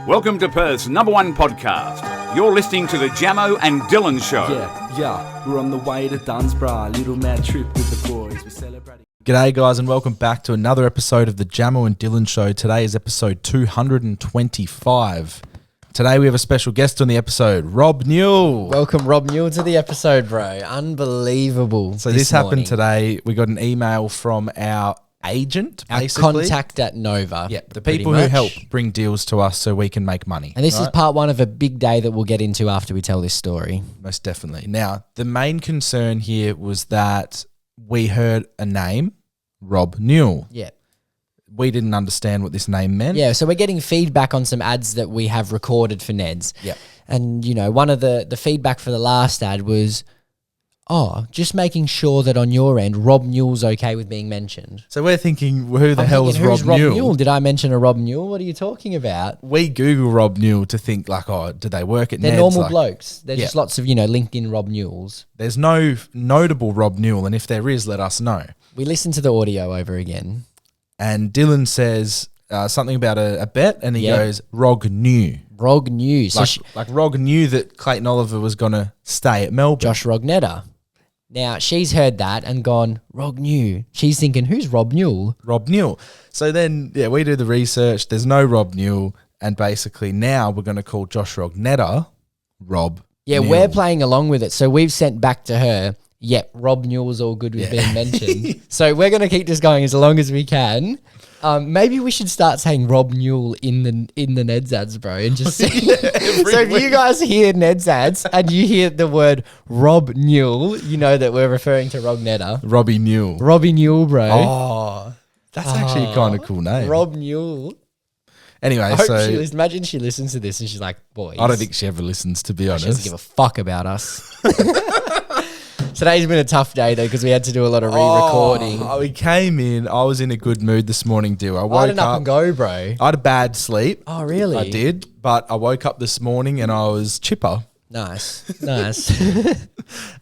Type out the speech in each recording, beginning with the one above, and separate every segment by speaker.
Speaker 1: Welcome to Perth's #1 podcast. You're listening to the Jamo and Dylan Show.
Speaker 2: Yeah, we're on the way to Dunsborough, little mad trip with the boys. We're celebrating.
Speaker 3: G'day guys and welcome back to another episode of the Jamo and Dylan Show. Today is episode 225. Today we have a special guest on the episode, Rob Newell.
Speaker 4: Welcome Rob Newell to the episode, bro. Unbelievable.
Speaker 3: So this happened today. We got an email from our agent,
Speaker 4: Our
Speaker 3: basically.
Speaker 4: contact at Nova.
Speaker 3: Yeah, the people who help bring deals to us so we can make money.
Speaker 4: And this is part one of a big day that we'll get into after we tell this story.
Speaker 3: Most definitely. Now, the main concern here was that we heard a name, Rob Newell.
Speaker 4: Yeah.
Speaker 3: We didn't understand what this name meant.
Speaker 4: Yeah, so we're getting feedback on some ads that we have recorded for Neds.
Speaker 3: Yeah.
Speaker 4: And, you know, one of the feedback for the last ad was, just making sure that on your end, Rob Newell's okay with being mentioned.
Speaker 3: So we're thinking, who the hell is
Speaker 4: who's
Speaker 3: Rob Newell?
Speaker 4: Did I mention a Rob Newell? What are you talking about?
Speaker 3: We Google Rob Newell to think like, do they work at Ned's?
Speaker 4: They're normal
Speaker 3: Like,
Speaker 4: blokes. There's just lots of, LinkedIn Rob Newells.
Speaker 3: There's no notable Rob Newell, and if there is, let us know.
Speaker 4: We listened to the audio over again.
Speaker 3: And Dylan says something about a bet, and he goes, Rog knew.
Speaker 4: Rog knew. So
Speaker 3: Like Rog knew that Clayton Oliver was going to stay at Melbourne.
Speaker 4: Josh Rognetta. Now, she's heard that and gone, Rog knew. She's thinking, who's Rob Newell?
Speaker 3: Rob Newell. So then, we do the research. There's no Rob Newell. And basically now we're going to call Josh Rognetta Rob
Speaker 4: Yeah,
Speaker 3: Newell.
Speaker 4: we're playing along with it. So we've sent back to her, Rob Newell's all good with being mentioned. So we're going to keep this going as long as we can. Maybe we should start saying Rob Newell in the Ned's ads, bro, and just say. So if you guys hear Ned's ads and you hear the word Rob Newell, you know that we're referring to Rognetta.
Speaker 3: Robbie Newell.
Speaker 4: Robbie Newell, bro.
Speaker 3: Oh, that's actually a kind of cool name.
Speaker 4: Rob Newell.
Speaker 3: Anyway,
Speaker 4: I hope
Speaker 3: so
Speaker 4: imagine she listens to this and she's like, boys.
Speaker 3: I don't think she ever listens, to be honest.
Speaker 4: She doesn't give a fuck about us. Today's been a tough day though because we had to do a lot of re-recording.
Speaker 3: We came in. I was in a good mood this morning, I woke
Speaker 4: I had an up
Speaker 3: up
Speaker 4: and go, bro.
Speaker 3: I had a bad sleep.
Speaker 4: Oh, really?
Speaker 3: I did, but I woke up this morning and I was chipper.
Speaker 4: Nice. Nice.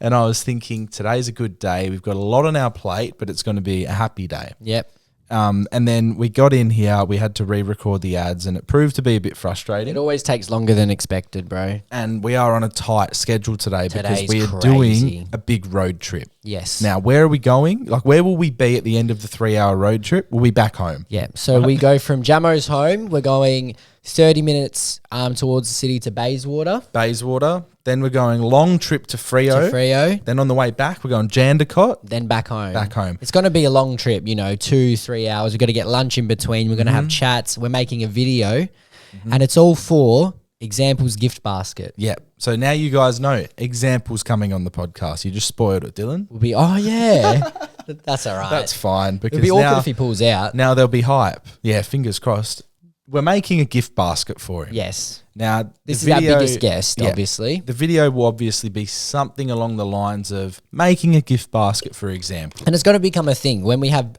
Speaker 3: And I was thinking, today's a good day. We've got a lot on our plate, but it's going to be a happy day.
Speaker 4: Yep.
Speaker 3: And then we got in here. We had to re-record the ads, and it proved to be a bit frustrating.
Speaker 4: It always takes longer than expected, bro.
Speaker 3: And we are on a tight schedule today because
Speaker 4: Today's
Speaker 3: we are
Speaker 4: crazy.
Speaker 3: doing a big road trip.
Speaker 4: Yes.
Speaker 3: Now, where are we going? Like, where will we be at the end of the 3-hour road trip? We'll be back home.
Speaker 4: Yeah. So we go from Jamo's home. We're going 30 minutes towards the city to
Speaker 3: Bayswater. Then we're going long trip to Freo. Then on the way back, we're going Jandakot.
Speaker 4: Then back home. It's going to be a long trip, 2-3 hours. We've got to get lunch in between. We're going to have chats. We're making a video. And it's all for Examples gift basket.
Speaker 3: Yeah. So now you guys know Examples coming on the podcast. You just spoiled it, Dylan.
Speaker 4: We'll be, yeah. That's all right.
Speaker 3: That's fine. Because
Speaker 4: It'll be awkward
Speaker 3: now,
Speaker 4: if he pulls out.
Speaker 3: Now there'll be hype. Yeah, fingers crossed. We're making a gift basket for him.
Speaker 4: Yes.
Speaker 3: Now,
Speaker 4: this is our biggest guest, obviously.
Speaker 3: The video will obviously be something along the lines of making a gift basket, for example.
Speaker 4: And it's going to become a thing when we have,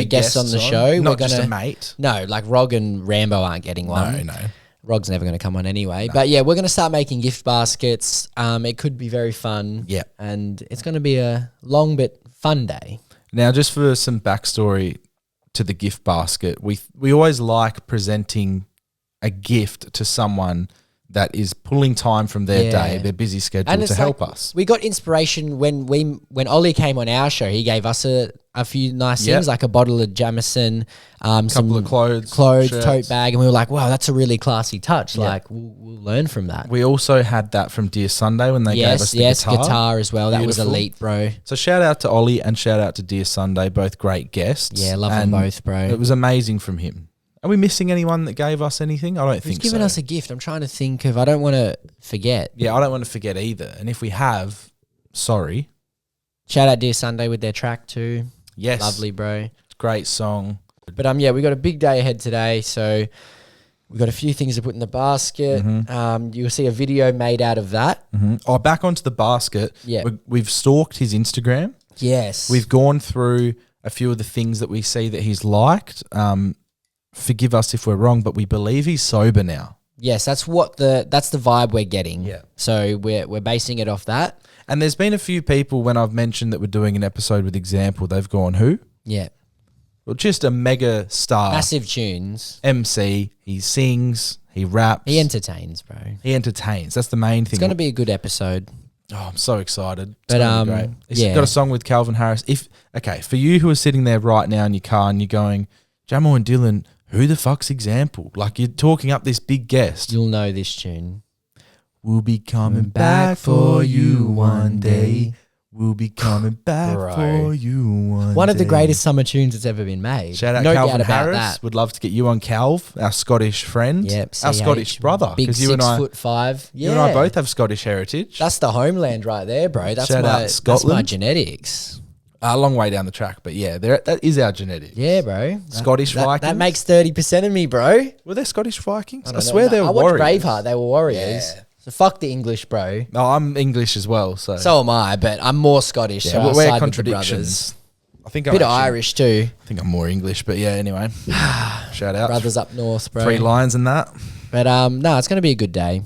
Speaker 4: guests on the show.
Speaker 3: Not just a mate.
Speaker 4: No, like Rog and Rambo aren't getting one.
Speaker 3: No.
Speaker 4: Rog's never going to come on anyway. No. But yeah, we're going to start making gift baskets. It could be very fun.
Speaker 3: Yeah.
Speaker 4: And it's going to be a long but fun day.
Speaker 3: Now, just for some backstory to the gift basket, we always like presenting a gift to someone that is pulling time from their day, their busy schedule to help us.
Speaker 4: We got inspiration when Ollie came on our show. He gave us a few nice things, like a bottle of Jameson,
Speaker 3: couple of clothes,
Speaker 4: shirts, tote bag, and we were like, wow, that's a really classy touch. Yeah. Like we'll learn from that.
Speaker 3: We also had that from Dear Sunday when they gave us the guitar
Speaker 4: as well. Beautiful. That was elite, bro.
Speaker 3: So shout out to Ollie and shout out to Dear Sunday, both great guests.
Speaker 4: Yeah, love them both, bro.
Speaker 3: It was amazing from him. Are we missing anyone that gave us anything? I don't think so.
Speaker 4: Who's given us a gift? I'm trying to think of. I don't want to forget.
Speaker 3: Yeah, I don't want to forget either. And if we have, sorry.
Speaker 4: Shout out Dear Sunday with their track too.
Speaker 3: Yes.
Speaker 4: Lovely, bro.
Speaker 3: Great song.
Speaker 4: But we got a big day ahead today, so we've got a few things to put in the basket. You'll see a video made out of that.
Speaker 3: Oh, back onto the basket.
Speaker 4: Yeah.
Speaker 3: We've stalked his Instagram.
Speaker 4: Yes.
Speaker 3: We've gone through a few of the things that we see that he's liked. Forgive us if we're wrong, but we believe he's sober now.
Speaker 4: Yes, that's the vibe we're getting.
Speaker 3: Yeah.
Speaker 4: So we're basing it off that.
Speaker 3: And there's been a few people when I've mentioned that we're doing an episode with Example, they've gone, who?
Speaker 4: Yeah.
Speaker 3: Well, just a mega star.
Speaker 4: Massive tunes.
Speaker 3: MC. He sings. He raps.
Speaker 4: He entertains, bro.
Speaker 3: He entertains. That's the main thing.
Speaker 4: It's going to be a good episode.
Speaker 3: Oh, I'm so excited. It's
Speaker 4: But,
Speaker 3: gonna be great. He's
Speaker 4: yeah.
Speaker 3: got a song with Calvin Harris. For you who are sitting there right now in your car and you're going, Jamo and Dylan, who the fuck's Example? Like, you're talking up this big guest.
Speaker 4: You'll know this tune.
Speaker 3: We'll be coming back for you one day. We'll be coming back
Speaker 4: Bro.
Speaker 3: for you one
Speaker 4: One of the
Speaker 3: day.
Speaker 4: greatest summer tunes that's ever been made.
Speaker 3: Shout out
Speaker 4: No
Speaker 3: Calvin
Speaker 4: doubt about
Speaker 3: Harris.
Speaker 4: that.
Speaker 3: Would love to get you on Calv, our Scottish friend.
Speaker 4: Yep,
Speaker 3: Our
Speaker 4: CH,
Speaker 3: Scottish brother.
Speaker 4: Big
Speaker 3: 'cause
Speaker 4: 6'5".
Speaker 3: you and I both have Scottish heritage.
Speaker 4: That's the homeland right there, bro. That's
Speaker 3: Shout out
Speaker 4: that's
Speaker 3: Scotland.
Speaker 4: my genetics.
Speaker 3: A long way down the track, but yeah, that is our genetics.
Speaker 4: Yeah, bro.
Speaker 3: Scottish
Speaker 4: That
Speaker 3: Vikings.
Speaker 4: makes 30% of me, bro.
Speaker 3: Were they Scottish Vikings? I,
Speaker 4: don't
Speaker 3: swear
Speaker 4: know.
Speaker 3: they were
Speaker 4: I watched
Speaker 3: warriors.
Speaker 4: Braveheart. They were warriors.
Speaker 3: Yeah.
Speaker 4: So fuck the English, bro.
Speaker 3: No, I'm English as well, so
Speaker 4: So am I, but I'm more Scottish.
Speaker 3: yeah,
Speaker 4: so I
Speaker 3: we're
Speaker 4: side with the brothers.
Speaker 3: contradictions. I think I'm
Speaker 4: Bit of
Speaker 3: actually-
Speaker 4: Irish too.
Speaker 3: I think I'm more English, but yeah. Anyway, shout out
Speaker 4: Brothers up north, bro.
Speaker 3: 3 lines and that.
Speaker 4: But no, it's gonna be a good day.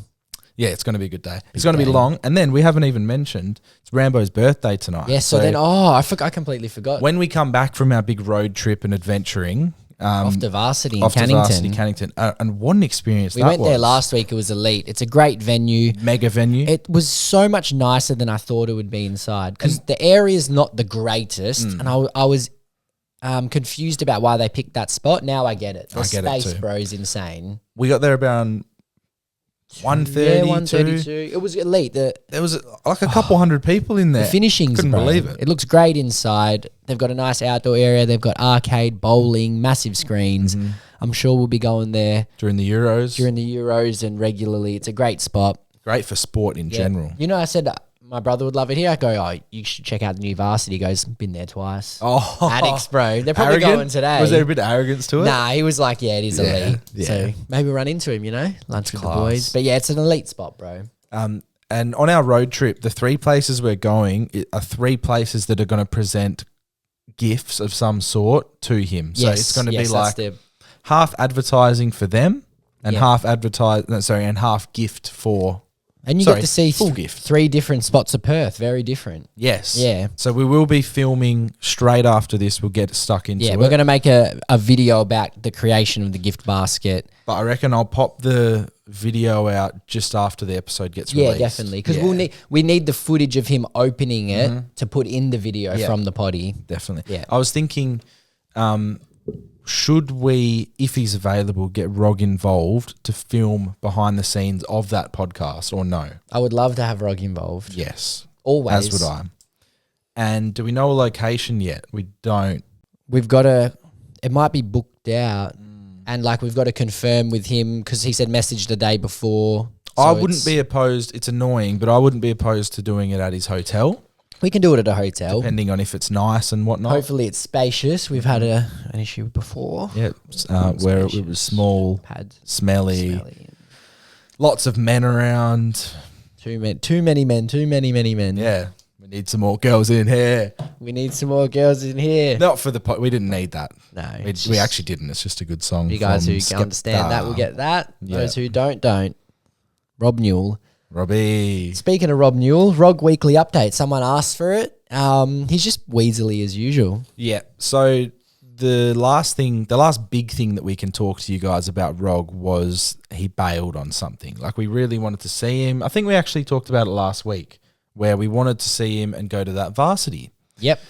Speaker 3: Yeah, it's going to be a good day. It's going to be
Speaker 4: day.
Speaker 3: long, and then we haven't even mentioned it's Rambo's birthday tonight.
Speaker 4: Yeah. So then, I completely forgot.
Speaker 3: when we come back from our big road trip and adventuring,
Speaker 4: Off to Varsity in
Speaker 3: off to
Speaker 4: Cannington.
Speaker 3: Varsity, Cannington, and what an experience
Speaker 4: We
Speaker 3: that
Speaker 4: went
Speaker 3: was.
Speaker 4: there last week. It was elite. It's a great venue.
Speaker 3: Mega venue.
Speaker 4: It was so much nicer than I thought it would be inside because the area is not the greatest, and I was confused about why they picked that spot. Now I get it. The
Speaker 3: I get it
Speaker 4: space,
Speaker 3: too.
Speaker 4: bro, is insane.
Speaker 3: We got there around 1:30.
Speaker 4: Yeah, 1:32. It was elite. The
Speaker 3: There was like a couple hundred people in there.
Speaker 4: finishings,
Speaker 3: Couldn't
Speaker 4: bro.
Speaker 3: believe it.
Speaker 4: It looks great inside. They've got a nice outdoor area. They've got arcade, bowling, massive screens.
Speaker 3: Mm-hmm.
Speaker 4: I'm sure we'll be going there
Speaker 3: During the Euros.
Speaker 4: during the Euros and regularly. It's a great spot.
Speaker 3: Great for sport in
Speaker 4: Yeah.
Speaker 3: general.
Speaker 4: You know, I said my brother would love it here. I go, oh, you should check out the new Varsity. He goes, been there twice.
Speaker 3: Oh,
Speaker 4: Addicts, bro. They're probably
Speaker 3: Arrogant?
Speaker 4: going today.
Speaker 3: Was there a bit of arrogance to it?
Speaker 4: Nah, he was like, yeah, it is
Speaker 3: Yeah,
Speaker 4: elite.
Speaker 3: yeah.
Speaker 4: So maybe we'll run into him, lunch with the
Speaker 3: Class.
Speaker 4: boys. But yeah, it's an elite spot, bro.
Speaker 3: And on our road trip, the 3 places we're going are 3 places that are going to present gifts of some sort to him. So it's going to be like half advertising for them and
Speaker 4: Yeah.
Speaker 3: and half gift for.
Speaker 4: and you
Speaker 3: sorry,
Speaker 4: get to see
Speaker 3: full gift.
Speaker 4: 3 different spots of Perth, very different.
Speaker 3: Yes.
Speaker 4: Yeah.
Speaker 3: So we will be filming straight after this. We'll get stuck into
Speaker 4: Yeah,
Speaker 3: it.
Speaker 4: we're going to make a video about the creation of the gift basket.
Speaker 3: But I reckon I'll pop the video out just after the episode gets released.
Speaker 4: Yeah, definitely. Because
Speaker 3: Yeah.
Speaker 4: we need the footage of him opening it to put in the video
Speaker 3: Yeah.
Speaker 4: from the potty.
Speaker 3: Definitely.
Speaker 4: Yeah.
Speaker 3: I was thinking, should we, if he's available, get Rog involved to film behind the scenes of that podcast or no?
Speaker 4: I would love to have Rog involved.
Speaker 3: Yes.
Speaker 4: Always.
Speaker 3: As would I. And do we know a location yet? We don't.
Speaker 4: We've got to, it might be booked out. And like we've got to confirm with him because he said message the day before.
Speaker 3: I
Speaker 4: So
Speaker 3: wouldn't
Speaker 4: it's-
Speaker 3: be opposed. It's annoying, but I wouldn't be opposed to doing it at his hotel,
Speaker 4: We can do it at a hotel.
Speaker 3: depending on if it's nice and whatnot.
Speaker 4: Hopefully it's spacious. We've had an issue before.
Speaker 3: Yeah, where it was small,
Speaker 4: Pad
Speaker 3: smelly,
Speaker 4: smelly.
Speaker 3: lots of men around.
Speaker 4: Too many men.
Speaker 3: Yeah, we need some more girls in here.
Speaker 4: We need some more girls in here.
Speaker 3: Not for the we didn't need that.
Speaker 4: No.
Speaker 3: We
Speaker 4: it's
Speaker 3: we
Speaker 4: just-
Speaker 3: actually didn't. It's just a good song.
Speaker 4: You guys
Speaker 3: from
Speaker 4: who can understand that will get that.
Speaker 3: Yeah.
Speaker 4: Those who don't. Rob Newell.
Speaker 3: Robbie.
Speaker 4: Speaking of Rob Newell, Rog Weekly Update. Someone asked for it. He's just weaselly as usual.
Speaker 3: Yeah. So the last big thing that we can talk to you guys about Rog was he bailed on something. Like we really wanted to see him. I think we actually talked about it last week where we wanted to see him and go to that Varsity.
Speaker 4: Yep.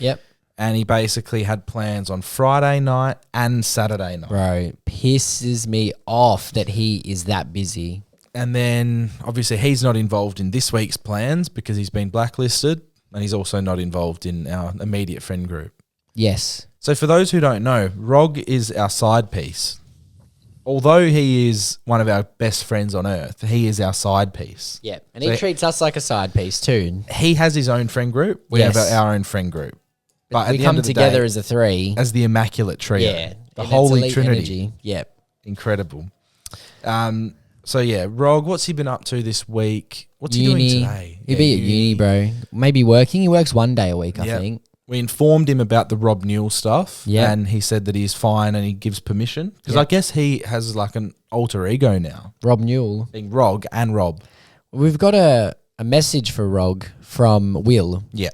Speaker 3: And he basically had plans on Friday night and Saturday night.
Speaker 4: Bro, pisses me off that he is that busy.
Speaker 3: And then obviously he's not involved in this week's plans because he's been blacklisted, and he's also not involved in our immediate friend group.
Speaker 4: Yes.
Speaker 3: So for those who don't know, Rog is our side piece. Although he is one of our best friends on earth, he is our side piece.
Speaker 4: Yeah. And
Speaker 3: So
Speaker 4: he treats us like a side piece too.
Speaker 3: He has his own friend group. We
Speaker 4: Yes.
Speaker 3: have our own friend group. But at
Speaker 4: We
Speaker 3: the
Speaker 4: come
Speaker 3: end of the
Speaker 4: together
Speaker 3: day,
Speaker 4: as a 3.
Speaker 3: as the immaculate trio.
Speaker 4: Yeah.
Speaker 3: The
Speaker 4: And it's
Speaker 3: Holy
Speaker 4: elite
Speaker 3: Trinity.
Speaker 4: energy. Yep.
Speaker 3: Incredible. So yeah, Rog, what's he been up to this week? What's he doing today?
Speaker 4: He'd be at uni, bro. Maybe working. He works 1 day a week, I
Speaker 3: Yeah.
Speaker 4: think.
Speaker 3: We informed him about the Rob Newell stuff,
Speaker 4: Yeah.
Speaker 3: and he said that he's fine and he gives permission because
Speaker 4: Yeah.
Speaker 3: I guess he has like an alter ego now,
Speaker 4: Rob Newell.
Speaker 3: being Rog and Rob.
Speaker 4: We've got a message for Rog from Will.
Speaker 3: Yeah,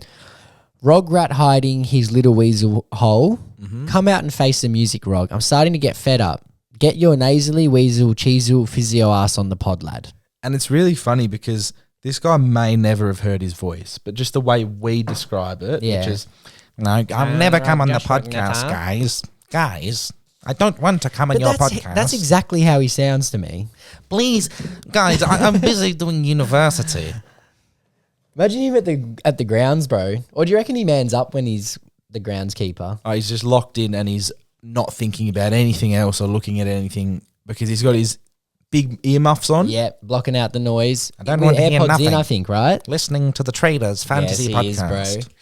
Speaker 4: Rog rat hiding his little weasel hole.
Speaker 3: Mm-hmm.
Speaker 4: Come out and face the music, Rog. I'm starting to get fed up. Get your nasally weasel cheesel physio ass on the pod, lad.
Speaker 3: And it's really funny because this guy may never have heard his voice, but just the way we describe it, which is, no, I'll never come on the podcast, guys. Guys, I don't want to come on your podcast.
Speaker 4: That's exactly how he sounds to me.
Speaker 3: Please, guys, I'm busy doing university.
Speaker 4: Imagine him at the grounds, bro. Or do you reckon he mans up when he's the groundskeeper?
Speaker 3: Oh, he's just locked in and he's not thinking about anything else or looking at anything because he's got his big earmuffs on.
Speaker 4: Yeah, blocking out the noise.
Speaker 3: I don't want to hear
Speaker 4: AirPods
Speaker 3: nothing.
Speaker 4: in, I think, right?
Speaker 3: Listening to the Traders Fantasy
Speaker 4: Yes, he
Speaker 3: Podcast.
Speaker 4: is, bro.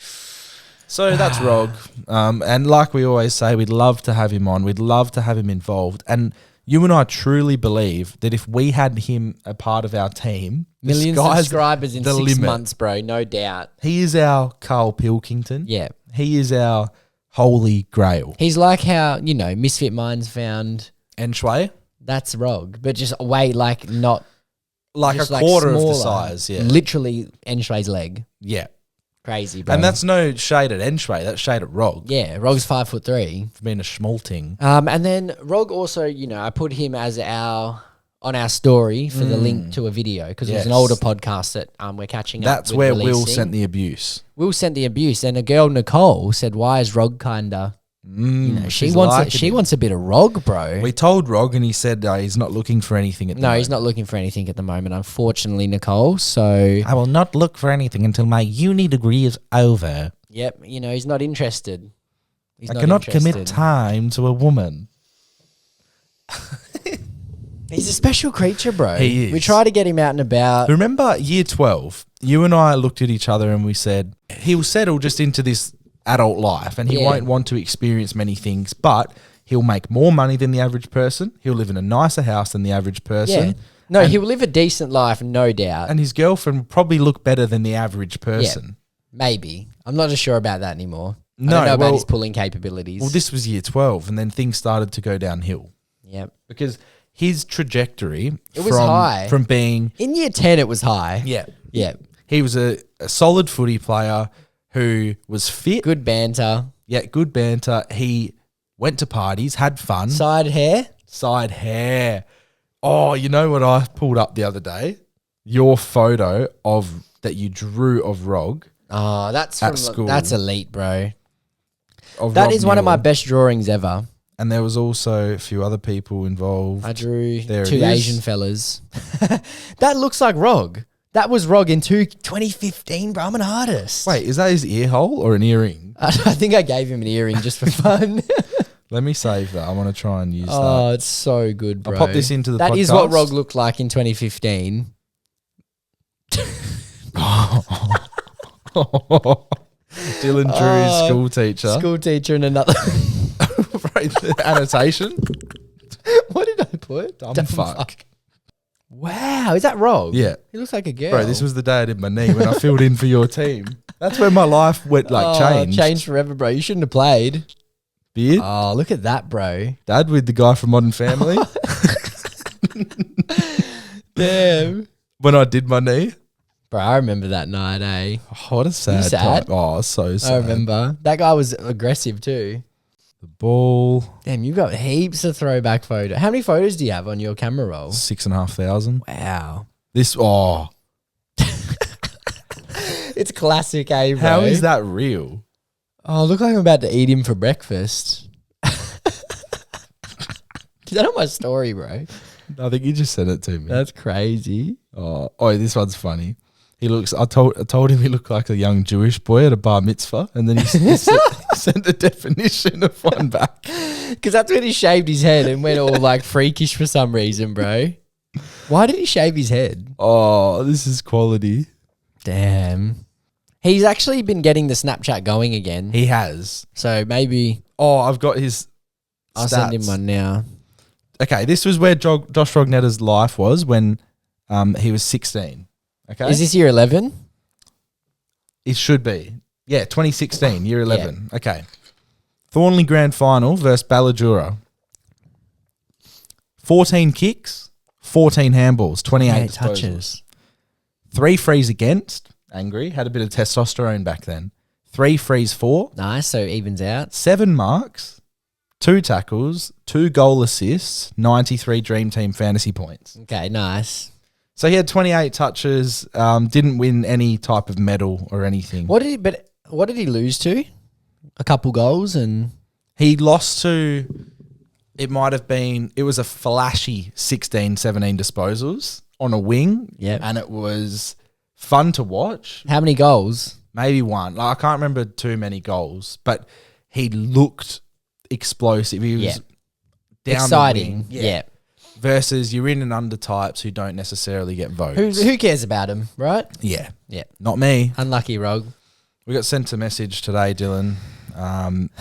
Speaker 3: So that's Rog. And like we always say, we'd love to have him on. We'd love to have him involved. And you and I truly believe that if we had him a part of our team,
Speaker 4: Million
Speaker 3: the sky's
Speaker 4: subscribers in
Speaker 3: the
Speaker 4: 6
Speaker 3: limit.
Speaker 4: months, bro. No doubt.
Speaker 3: He is our Carl Pilkington.
Speaker 4: Yeah.
Speaker 3: He is our holy grail.
Speaker 4: He's like how, Misfit Minds found
Speaker 3: And Shui,
Speaker 4: that's Rog, but just way not
Speaker 3: like
Speaker 4: just
Speaker 3: a quarter of the
Speaker 4: smaller.
Speaker 3: size. Yeah.
Speaker 4: Literally Enshui's leg.
Speaker 3: Yeah.
Speaker 4: Crazy, bro.
Speaker 3: And that's no shade at Enshui, that's shade at Rog.
Speaker 4: Yeah, Rog's 5'3".
Speaker 3: For being a schmalting.
Speaker 4: And then Rog also, I put him as on our story for the link to a video because it was an
Speaker 3: Yes.
Speaker 4: older podcast that we're catching up.
Speaker 3: That's
Speaker 4: with
Speaker 3: where Will
Speaker 4: releasing.
Speaker 3: sent the abuse.
Speaker 4: Will sent the abuse, and a girl Nicole said, "Why is Rog kinda?" She
Speaker 3: she's
Speaker 4: wants
Speaker 3: liking
Speaker 4: she
Speaker 3: him.
Speaker 4: wants a bit of Rog, bro.
Speaker 3: We told Rog and he said he's not looking for anything at the
Speaker 4: No,
Speaker 3: moment.
Speaker 4: he's not looking for anything at the moment, unfortunately, Nicole. So,
Speaker 3: I will not look for anything until my uni degree is over.
Speaker 4: yep, he's not interested. He's
Speaker 3: I
Speaker 4: not
Speaker 3: cannot commit
Speaker 4: interested.
Speaker 3: time to a woman.
Speaker 4: He's a special creature, bro.
Speaker 3: He is.
Speaker 4: We try to get him out and about.
Speaker 3: Remember year 12, you and I looked at each other and we said, he'll settle just into this adult life and he
Speaker 4: Yeah.
Speaker 3: won't want to experience many things, but he'll make more money than the average person. He'll live in a nicer house than the average person.
Speaker 4: Yeah. No,
Speaker 3: and,
Speaker 4: he'll live a decent life, no doubt.
Speaker 3: and his girlfriend will probably look better than the average person.
Speaker 4: Maybe. I'm not as sure about that anymore. I
Speaker 3: No,
Speaker 4: don't know about
Speaker 3: well-
Speaker 4: his pulling capabilities.
Speaker 3: Well, this was year 12 and then things started to go downhill
Speaker 4: Yep.
Speaker 3: because his trajectory
Speaker 4: It was high.
Speaker 3: from being,
Speaker 4: In year 10, it was high.
Speaker 3: yeah,
Speaker 4: Yeah.
Speaker 3: he was a solid footy player who was fit.
Speaker 4: Good banter.
Speaker 3: Yeah, good banter. He went to parties, had fun.
Speaker 4: Side hair.
Speaker 3: Side hair. Oh, you know what I pulled up the other day? Your photo that you drew of Rog.
Speaker 4: Oh, that's
Speaker 3: At
Speaker 4: from
Speaker 3: school.
Speaker 4: That's elite, bro.
Speaker 3: Of
Speaker 4: That
Speaker 3: Rob
Speaker 4: is one of my
Speaker 3: Newell.
Speaker 4: best drawings ever.
Speaker 3: And there was also a few other people involved.
Speaker 4: I drew
Speaker 3: There it
Speaker 4: 2
Speaker 3: is.
Speaker 4: Asian fellas. That looks like Rog. That was Rog in 2015, bro. I'm an artist.
Speaker 3: Wait, is that his ear hole or an earring?
Speaker 4: I think I gave him an earring just for fun.
Speaker 3: Let me save that. I want to try and use
Speaker 4: Oh, it's so good, bro.
Speaker 3: I'll pop this into the
Speaker 4: That is what
Speaker 3: podcast.
Speaker 4: Rog looked like in 2015.
Speaker 3: that. Dylan Drew's school teacher.
Speaker 4: School teacher and another.
Speaker 3: Right, the annotation.
Speaker 4: What did I put?
Speaker 3: Dumb
Speaker 4: Dumb
Speaker 3: fuck.
Speaker 4: Wow, is that Rog?
Speaker 3: Yeah.
Speaker 4: He looks like a girl.
Speaker 3: Bro, this was the day I did my knee when I filled in for your team. That's where my life went changed.
Speaker 4: Changed forever, bro. You shouldn't have played.
Speaker 3: Beard.
Speaker 4: Oh, look at that, bro.
Speaker 3: Dad with the guy from Modern Family.
Speaker 4: Damn.
Speaker 3: When I did my knee.
Speaker 4: Bro, I remember that night, eh?
Speaker 3: Oh, what a sad,
Speaker 4: sad?
Speaker 3: time. Oh, so sad.
Speaker 4: I remember. That guy was aggressive too.
Speaker 3: The ball.
Speaker 4: Damn, you've got heaps of throwback photos. How many photos do you have on your camera roll?
Speaker 3: 6,500.
Speaker 4: Wow.
Speaker 3: This,
Speaker 4: It's classic, eh, bro?
Speaker 3: how is that real?
Speaker 4: Oh, look like I'm about to eat him for breakfast. Is that on my story, bro?
Speaker 3: I think you just sent it to me.
Speaker 4: That's crazy.
Speaker 3: Oh, this one's funny. He looks. I told him he looked like a young Jewish boy at a bar mitzvah, and then he sent the definition of one back.
Speaker 4: Because that's when he shaved his head and went all like freakish for some reason, bro. Why did he shave his head?
Speaker 3: Oh, this is quality.
Speaker 4: Damn. He's actually been getting the Snapchat going again.
Speaker 3: He has.
Speaker 4: So maybe
Speaker 3: Oh, I've got his.
Speaker 4: I'll send him
Speaker 3: stats.
Speaker 4: one now.
Speaker 3: Okay, this was where Josh Rognetta's life was when he was 16. Okay,
Speaker 4: Is this year 11?
Speaker 3: it should be. Yeah, 2016, year 11. Okay. Thornley Grand Final versus Ballajura. 14 kicks, 14 handballs, 28 disposals.
Speaker 4: touches.
Speaker 3: 3 frees against, angry, had a bit of testosterone back then. 3 frees for,
Speaker 4: Nice, so it evens out.
Speaker 3: 7 marks, 2 tackles, 2 goal assists, 93 Dream Team fantasy points.
Speaker 4: Okay, nice.
Speaker 3: So he had 28 touches, didn't win any type of medal or anything.
Speaker 4: What did he lose to? A couple goals and
Speaker 3: He lost to, it was a flashy 16, 17 disposals on a wing.
Speaker 4: Yep.
Speaker 3: And it was fun to watch.
Speaker 4: how many goals?
Speaker 3: Maybe one. Like, I can't remember too many goals, but he looked explosive. He was
Speaker 4: Yeah.
Speaker 3: down
Speaker 4: Exciting.
Speaker 3: the wing.
Speaker 4: Yeah.
Speaker 3: Versus you're in and under types who don't necessarily get votes.
Speaker 4: Who cares about him, right?
Speaker 3: Yeah.
Speaker 4: Yeah.
Speaker 3: Not me.
Speaker 4: Unlucky Rog.
Speaker 3: We got sent a message today, Dylan.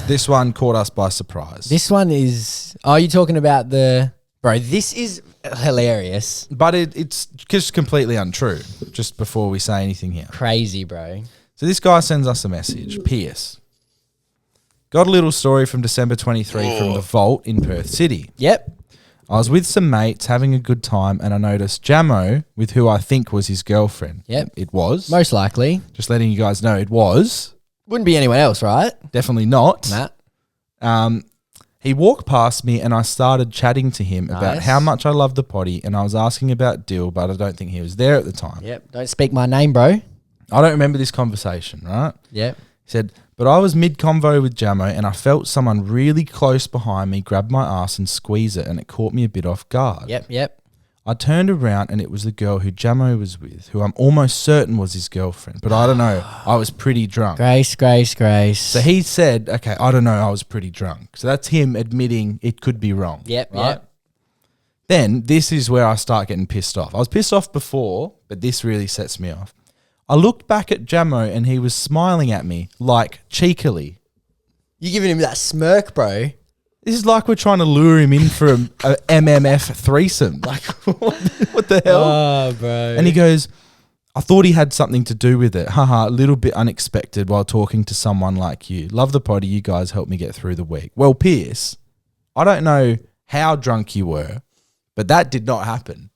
Speaker 3: This one caught us by surprise.
Speaker 4: This one is. Are you talking about the bro? This is hilarious.
Speaker 3: But it's just completely untrue, just before we say anything here.
Speaker 4: Crazy, bro.
Speaker 3: So this guy sends us a message. Pierce. Got a little story from December 23 from the Vault in Perth City.
Speaker 4: Yep.
Speaker 3: I was with some mates having a good time and I noticed Jamo, with who I think was his girlfriend.
Speaker 4: Yep.
Speaker 3: It was.
Speaker 4: Most likely.
Speaker 3: Just letting you guys know it was.
Speaker 4: Wouldn't be anyone else, right?
Speaker 3: Definitely not.
Speaker 4: Matt.
Speaker 3: He walked past me and I started chatting to him about
Speaker 4: Nice.
Speaker 3: how much I love the potty and I was asking about Dill, but I don't think he was there at the time.
Speaker 4: Yep. Don't speak my name, bro.
Speaker 3: I don't remember this conversation, right?
Speaker 4: Yep.
Speaker 3: He said, but I was mid-convo with Jamo and I felt someone really close behind me grab my ass and squeeze it and it caught me a bit off guard.
Speaker 4: Yep.
Speaker 3: I turned around and it was the girl who Jamo was with, who I'm almost certain was his girlfriend. But I don't know. I was pretty drunk.
Speaker 4: Grace.
Speaker 3: So he said, okay, I don't know. I was pretty drunk. So that's him admitting it could be wrong.
Speaker 4: Yep.
Speaker 3: Right?
Speaker 4: Yep.
Speaker 3: Then this is where I start getting pissed off. I was pissed off before, but this really sets me off. I looked back at Jamo and he was smiling at me, like cheekily.
Speaker 4: You giving him that smirk, bro?
Speaker 3: This is like we're trying to lure him in for a MMF threesome. Like, what the hell?
Speaker 4: Oh, bro.
Speaker 3: And he goes, I thought he had something to do with it. Haha, a little bit unexpected while talking to someone like you. Love the potty. You guys helped me get through the week. Well, Pierce, I don't know how drunk you were, but that did not happen.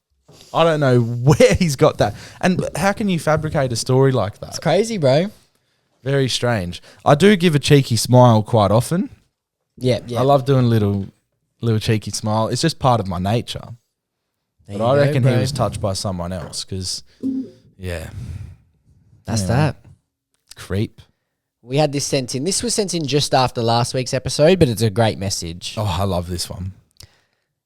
Speaker 3: I don't know where he's got that. And how can you fabricate a story like that?
Speaker 4: It's crazy, bro.
Speaker 3: Very strange. I do give a cheeky smile quite often.
Speaker 4: Yeah.
Speaker 3: I love doing a little cheeky smile. It's just part of my nature.
Speaker 4: There
Speaker 3: But
Speaker 4: you
Speaker 3: I
Speaker 4: go,
Speaker 3: reckon he
Speaker 4: bro.
Speaker 3: was touched by someone else because, yeah.
Speaker 4: That's
Speaker 3: Anyway.
Speaker 4: that.
Speaker 3: Creep.
Speaker 4: We had this sent in. This was sent in just after last week's episode, but it's a great message.
Speaker 3: Oh, I love this one.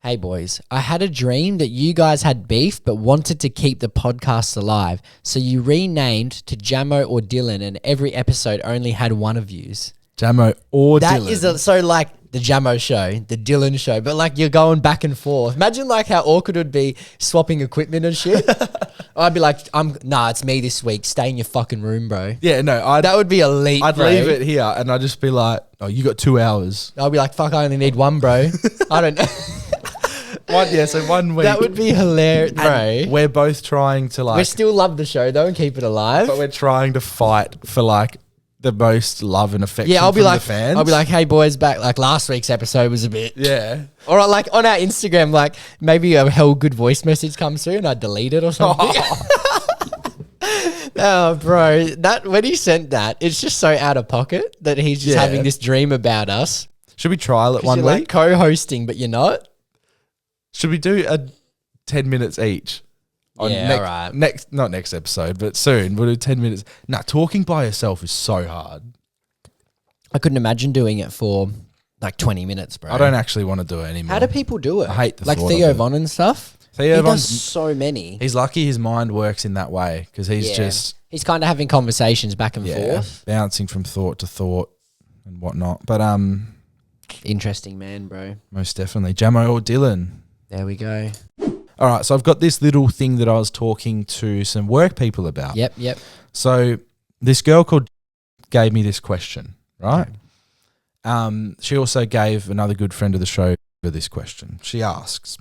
Speaker 4: Hey, boys. I had a dream that you guys had beef but wanted to keep the podcast alive. So you renamed to Jamo or Dylan and every episode only had one of yous.
Speaker 3: Jamo or
Speaker 4: That
Speaker 3: Dylan.
Speaker 4: is so like the Jamo show, the Dylan show, but like you're going back and forth. Imagine like how awkward it would be swapping equipment and shit. I'd be like, it's me this week. Stay in your fucking room, bro.
Speaker 3: Yeah, no,
Speaker 4: That would be elite,
Speaker 3: I'd
Speaker 4: bro.
Speaker 3: leave it here and I'd just be like, oh, you got 2 hours.
Speaker 4: I'll be like, fuck, I only need one, bro. I don't know.
Speaker 3: So 1 week.
Speaker 4: That would be hilarious, bro.
Speaker 3: And we're both trying to
Speaker 4: We still love the show though and keep it alive.
Speaker 3: but we're trying to fight for like the most love and affection
Speaker 4: Yeah, I'll be
Speaker 3: from
Speaker 4: like,
Speaker 3: the fans.
Speaker 4: I'll be like, hey boys, back like last week's episode was a bit.
Speaker 3: yeah.
Speaker 4: Or like on our Instagram, like maybe a hell good voice message comes through and I delete it or something. Oh, bro, that when he sent that, it's just so out of pocket that he's just
Speaker 3: Yeah.
Speaker 4: having this dream about us.
Speaker 3: Should we trial it
Speaker 4: 'Cause
Speaker 3: one
Speaker 4: you're
Speaker 3: week?
Speaker 4: like co-hosting, but you're not.
Speaker 3: Should we do a 10 minutes each?
Speaker 4: Yeah, alright.
Speaker 3: Not next episode, but soon. We'll do 10 minutes. Nah, talking by yourself is so hard.
Speaker 4: I couldn't imagine doing it for like 20 minutes, bro.
Speaker 3: I don't actually want to do it anymore.
Speaker 4: How do people do it?
Speaker 3: I hate the
Speaker 4: like
Speaker 3: thought
Speaker 4: Theo
Speaker 3: of it.
Speaker 4: Von and stuff.
Speaker 3: Theo
Speaker 4: He
Speaker 3: Von's-
Speaker 4: does so many.
Speaker 3: He's lucky his mind works in that way because he's
Speaker 4: Yeah.
Speaker 3: just
Speaker 4: He's kind of having conversations back and forth.
Speaker 3: bouncing from thought to thought and whatnot. But
Speaker 4: Interesting man, bro.
Speaker 3: most definitely. Jamo or Dylan.
Speaker 4: There we go.
Speaker 3: All right, so I've got this little thing that I was talking to some work people about.
Speaker 4: Yep.
Speaker 3: So this girl called gave me this question, right? She also gave another good friend of the show this question. She asks,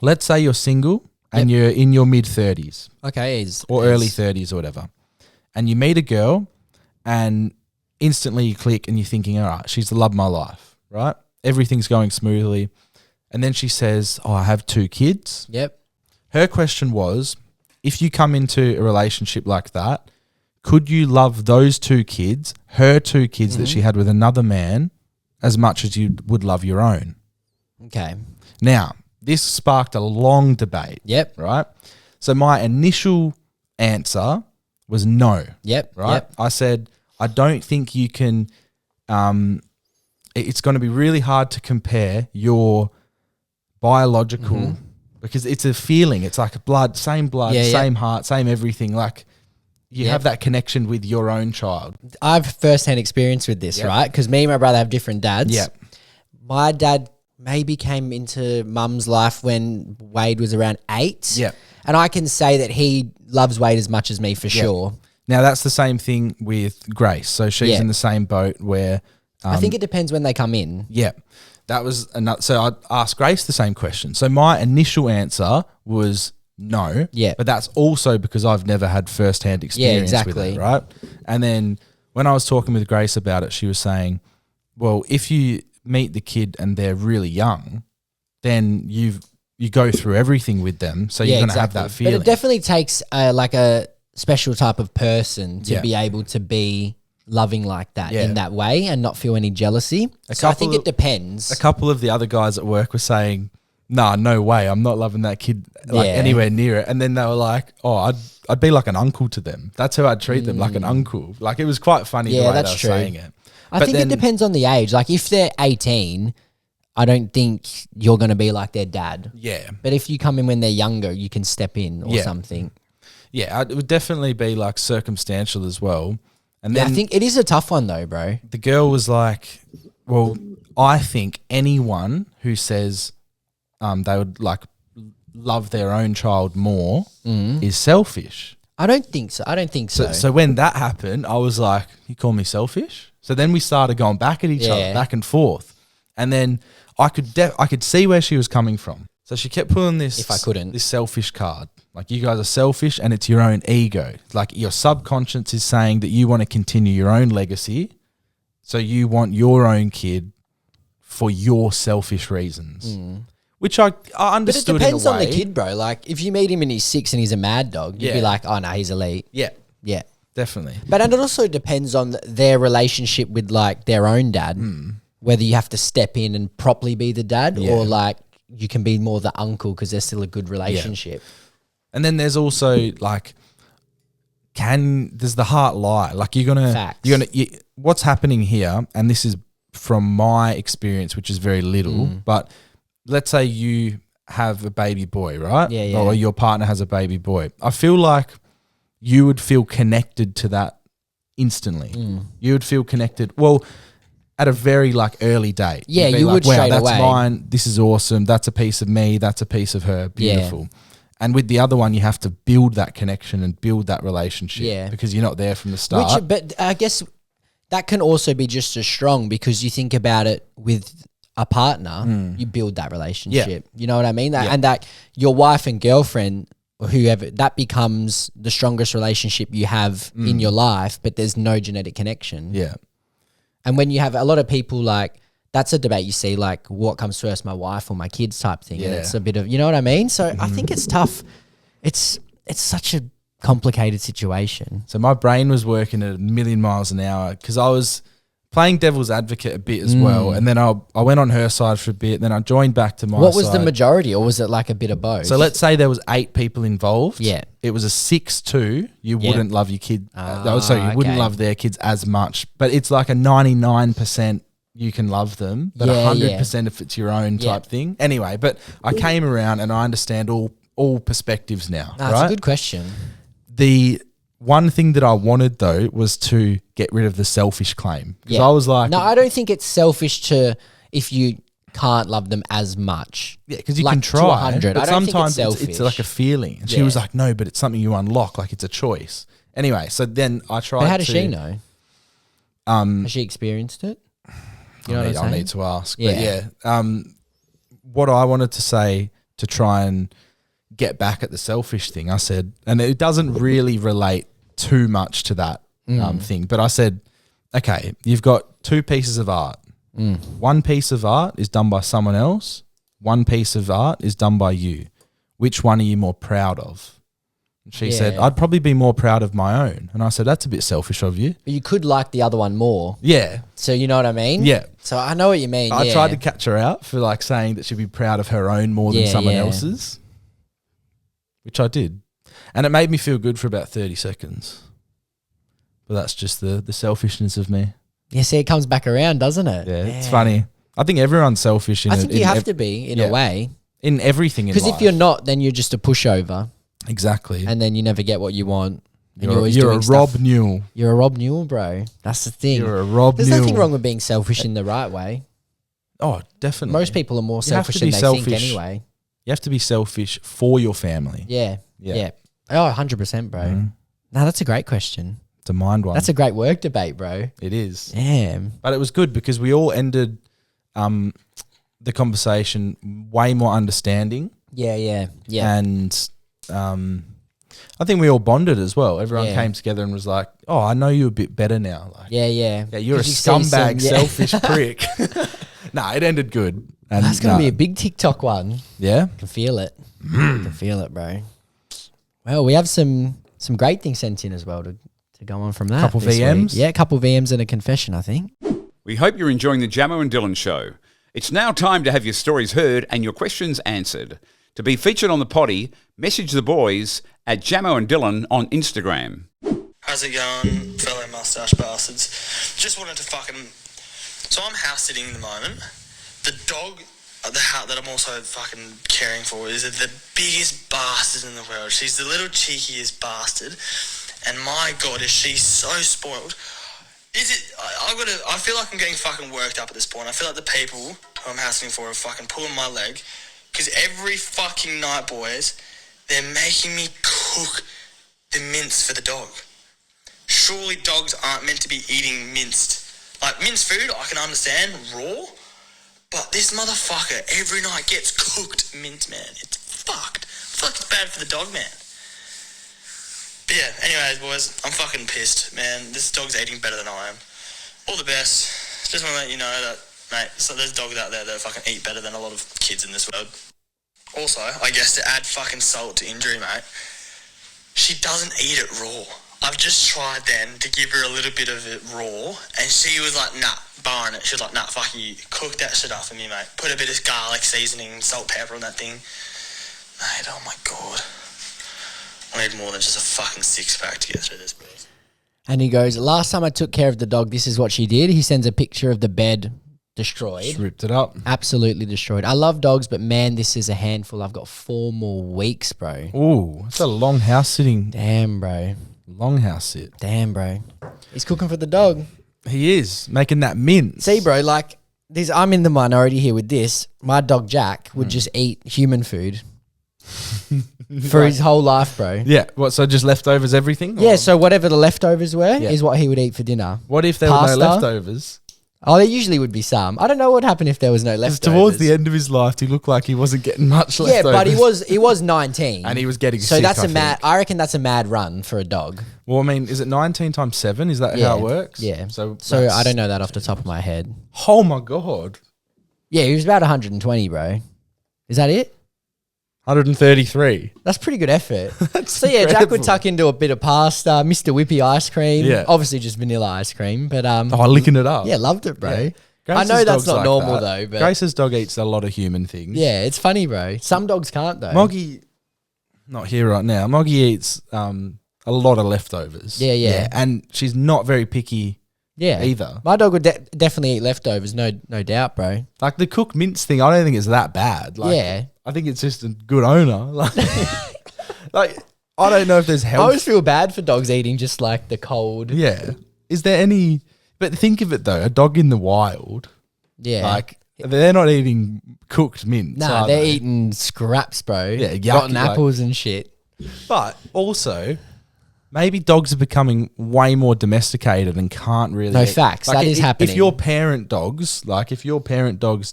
Speaker 3: let's say you're single and you're in your mid-30s
Speaker 4: Okay.
Speaker 3: or early 30s or whatever, and you meet a girl and instantly you click and you're thinking, all right, she's the love of my life, right? Everything's going smoothly. And then she says, oh, I have 2 kids.
Speaker 4: Yep.
Speaker 3: Her question was, if you come into a relationship like that, could you love those 2 kids, her 2 kids that she had with another man, as much as you would love your own.
Speaker 4: Okay.
Speaker 3: Now, this sparked a long debate.
Speaker 4: Yep.
Speaker 3: Right? So my initial answer was no.
Speaker 4: Yep.
Speaker 3: Right?
Speaker 4: Yep.
Speaker 3: I said, I don't think you can, it's going to be really hard to compare your biological, because it's a feeling. It's like blood, same heart, same everything. Like you have that connection with your own child.
Speaker 4: I've firsthand experience with this, right? Because me and my brother have different dads.
Speaker 3: Yeah.
Speaker 4: My dad maybe came into mum's life when Wade was around 8.
Speaker 3: Yeah.
Speaker 4: And I can say that he loves Wade as much as me for sure.
Speaker 3: Now, that's the same thing with Grace. So she's in the same boat where...
Speaker 4: I think it depends when they come in.
Speaker 3: Yeah. That was another. So I asked Grace the same question. So my initial answer was no.
Speaker 4: Yeah.
Speaker 3: But that's also because I've never had firsthand experience with it, right? And then when I was talking with Grace about it, she was saying, well, if you meet the kid and they're really young, then you go through everything with them. So you're going to have that feeling.
Speaker 4: But it definitely takes like a special type of person to be able to be loving like that in that way and not feel any jealousy. So I think it depends.
Speaker 3: A couple of the other guys at work were saying, nah, no way, I'm not loving that kid anywhere near it. And then they were like, oh, I'd be like an uncle to them. That's how I'd treat them, like an uncle. Like it was quite funny the way they were saying it.
Speaker 4: I think it depends on the age. Like if they're 18, I don't think you're going to be like their dad.
Speaker 3: Yeah.
Speaker 4: But if you come in when they're younger, you can step in or something.
Speaker 3: Yeah, it would definitely be like circumstantial as well. And then
Speaker 4: I think it is a tough one though, bro.
Speaker 3: The girl was like, well, I think anyone who says they would like love their own child more is selfish.
Speaker 4: I don't think so.
Speaker 3: So when that happened, I was like, you call me selfish? So then we started going back at each other, back and forth. And then I could see where she was coming from. So she kept pulling this selfish card. Like, you guys are selfish and it's your own ego. Like, your subconscious is saying that you want to continue your own legacy. So you want your own kid for your selfish reasons. Which I understood.
Speaker 4: But it depends
Speaker 3: in a way.
Speaker 4: on the kid, bro. Like, if you meet him and he's 6 and he's a mad dog, you'd be like, oh, no, he's elite.
Speaker 3: Yeah.
Speaker 4: Yeah.
Speaker 3: Definitely.
Speaker 4: But and it also depends on their relationship with, like, their own dad. Whether you have to step in and properly be the dad or, like, you can be more the uncle because there's still a good relationship.
Speaker 3: Yeah. And then there's also like, does the heart lie? Like what's happening here, and this is from my experience, which is very little, but let's say you have a baby boy, right?
Speaker 4: Yeah.
Speaker 3: Or your partner has a baby boy. I feel like you would feel connected to that instantly. You would feel connected. Well, at a very like early date.
Speaker 4: Yeah, you
Speaker 3: like,
Speaker 4: would
Speaker 3: wow,
Speaker 4: straight
Speaker 3: that's
Speaker 4: away.
Speaker 3: mine. This is awesome. That's a piece of me. That's a piece of her. Beautiful. Yeah. And with the other one, you have to build that connection and build that relationship because you're not there from the start.
Speaker 4: But I guess that can also be just as strong because you think about it with a partner, you build that relationship. You know what I mean? And that your wife and girlfriend or whoever, that becomes the strongest relationship you have in your life, but there's no genetic connection.
Speaker 3: Yeah.
Speaker 4: And when you have a lot of people like, that's a debate you see, like what comes first, my wife or my kids type thing. And it's a bit of, you know what I mean? So I think it's tough. It's such a complicated situation.
Speaker 3: So my brain was working at 1,000,000 miles an hour because I was playing devil's advocate a bit as well. And then I went on her side for a bit. Then I joined back to my side.
Speaker 4: What was the majority, or was it like a bit of both?
Speaker 3: So let's say there was 8 people involved.
Speaker 4: Yeah.
Speaker 3: It was a 6-2. You wouldn't love your kid. You wouldn't love their kids as much. But it's like a 99% you can love them, but 100% if it's your own type thing. Anyway, but I came around and I understand all perspectives now.
Speaker 4: That's a good question.
Speaker 3: The one thing that I wanted though was to get rid of the selfish claim. Because I was like,
Speaker 4: no, I don't think it's selfish if you can't love them as much.
Speaker 3: Yeah, because you
Speaker 4: like
Speaker 3: can try.
Speaker 4: 100.
Speaker 3: But
Speaker 4: I don't
Speaker 3: sometimes
Speaker 4: think it's
Speaker 3: it's like a feeling. And she was like, no, but it's something you unlock. Like it's a choice. Anyway, so then I tried.
Speaker 4: But how does she know? Has she experienced it? You know
Speaker 3: I need to ask. Yeah. But what I wanted to say to try and get back at the selfish thing, I said, and it doesn't really relate too much to that thing, but I said, okay, you've got 2 pieces of art. One piece of art is done by someone else. One piece of art is done by you. Which one are you more proud of? She said, I'd probably be more proud of my own. And I said, that's a bit selfish of you.
Speaker 4: But you could like the other one more.
Speaker 3: Yeah.
Speaker 4: So you know what I mean?
Speaker 3: Yeah.
Speaker 4: So I know what you mean.
Speaker 3: I tried to catch her out for like saying that she'd be proud of her own more than someone else's, which I did. And it made me feel good for about 30 seconds. But that's just the selfishness of me.
Speaker 4: Yeah, see, it comes back around, doesn't it?
Speaker 3: Yeah, it's funny. I think everyone's selfish.
Speaker 4: I think you have to be, in a way.
Speaker 3: In everything in life.
Speaker 4: Because if you're not, then you're just a pushover.
Speaker 3: Exactly.
Speaker 4: And then you never get what you want.
Speaker 3: You're a Rob Newell.
Speaker 4: You're a Rob Newell, bro. That's the thing.
Speaker 3: You're a Rob Newell.
Speaker 4: There's nothing wrong with being selfish in the right way.
Speaker 3: Oh, definitely.
Speaker 4: Most people are more selfish than they think anyway.
Speaker 3: You have to be selfish for your family.
Speaker 4: Yeah. Oh, 100%, bro. No, that's a great question.
Speaker 3: It's a mind one.
Speaker 4: That's a great work debate, bro.
Speaker 3: It is.
Speaker 4: Damn.
Speaker 3: But it was good because we all ended the conversation way more understanding.
Speaker 4: Yeah.
Speaker 3: And I think we all bonded as well. Everyone came together and was like, oh, I know you a bit better now. Like,
Speaker 4: yeah,
Speaker 3: you're a scumbag, selfish prick. Nah, it ended good. And
Speaker 4: that's going to be a big TikTok one.
Speaker 3: Yeah?
Speaker 4: I can feel it. I can feel it, bro. Well, we have some great things sent in as well to go on from that.
Speaker 3: Couple VMs?
Speaker 4: Week. Yeah, a couple VMs and a confession, I think.
Speaker 1: We hope you're enjoying the Jamo and Dylan Show. It's now time to have your stories heard and your questions answered. To be featured on the potty, message the boys at Jamo and Dylan on Instagram.
Speaker 5: How's it going, fellow mustache bastards? Just wanted to So I'm house sitting in the moment. The dog that I'm also fucking caring for is the biggest bastard in the world. She's the little cheekiest bastard. And my God, is she so spoiled. I feel like I'm getting fucking worked up at this point. I feel like the people who I'm housing for are fucking pulling my leg. Because every fucking night, boys, they're making me cook the mince for the dog. Surely dogs aren't meant to be eating minced. Like, minced food, I can understand, raw. But this motherfucker every night gets cooked mince, man. It's fucked. I feel like it's bad for the dog, man. But yeah, anyways, boys, I'm fucking pissed, man. This dog's eating better than I am. All the best. Just want to let you know that, mate, so there's dogs out there that fucking eat better than a lot of kids in this world. Also, I guess to add fucking salt to injury, mate, she doesn't eat it raw. I've just tried then to give her a little bit of it raw, and she was like, nah, barring it. She was like, nah, fuck you, cook that shit up for me, mate. Put a bit of garlic seasoning, salt, pepper on that thing. Mate, oh my God. I need more than just a fucking six-pack to get through this, boys.
Speaker 4: And he goes, last time I took care of the dog, this is what she did. He sends a picture of the bed destroyed.
Speaker 3: Just ripped it up.
Speaker 4: Absolutely destroyed. I love dogs, but man, this is a handful. I've got 4 more weeks, bro.
Speaker 3: Ooh, it's a long house sitting.
Speaker 4: Damn, bro.
Speaker 3: Long house sit.
Speaker 4: Damn, bro. He's cooking for the dog.
Speaker 3: He is making that mince.
Speaker 4: See, bro, like this, I'm in the minority here with this. My dog Jack would just eat human food for his whole life, bro.
Speaker 3: Yeah. What? So just leftovers, everything?
Speaker 4: Yeah. So whatever the leftovers were is what he would eat for dinner.
Speaker 3: What if there were no leftovers?
Speaker 4: Oh, there usually would be some. I don't know what would happen if there was no leftovers.
Speaker 3: Towards the end of his life, he looked like he wasn't getting much leftovers.
Speaker 4: Yeah, but he was 19,
Speaker 3: and he was getting
Speaker 4: so
Speaker 3: sick,
Speaker 4: that's I reckon that's a mad run for a dog.
Speaker 3: Well, I mean, is it 19 times 7? Is that how it works?
Speaker 4: Yeah.
Speaker 3: So
Speaker 4: I don't know that off the top of my head.
Speaker 3: Oh my God.
Speaker 4: Yeah, he was about 120, bro. Is that it?
Speaker 3: 133.
Speaker 4: That's pretty good effort.
Speaker 3: So
Speaker 4: yeah, Jack would tuck into a bit of pasta, Mr. Whippy ice cream.
Speaker 3: Yeah.
Speaker 4: Obviously just vanilla ice cream, but
Speaker 3: licking it up.
Speaker 4: Yeah, loved it, bro.
Speaker 3: Yeah.
Speaker 4: I know that's not normal though, but
Speaker 3: Grace's dog eats a lot of human things.
Speaker 4: yeah, it's funny, bro. Some dogs can't though.
Speaker 3: Moggy, not here right now. Moggy eats a lot of leftovers.
Speaker 4: Yeah.
Speaker 3: And she's not very picky either.
Speaker 4: My dog would definitely eat leftovers, no doubt, bro.
Speaker 3: Like the cooked mince thing, I don't think it's that bad. Like,
Speaker 4: yeah.
Speaker 3: I think it's just a good owner. Like I don't know if there's health.
Speaker 4: I always feel bad for dogs eating just like the cold.
Speaker 3: Yeah. Is there any... But think of it though, a dog in the wild, like they're not eating cooked mince.
Speaker 4: Nah, they're eating scraps, bro.
Speaker 3: Yeah, yucky,
Speaker 4: rotten apples and shit.
Speaker 3: But also, maybe dogs are becoming way more domesticated and can't really.
Speaker 4: No, facts. That is happening.
Speaker 3: If your parent dogs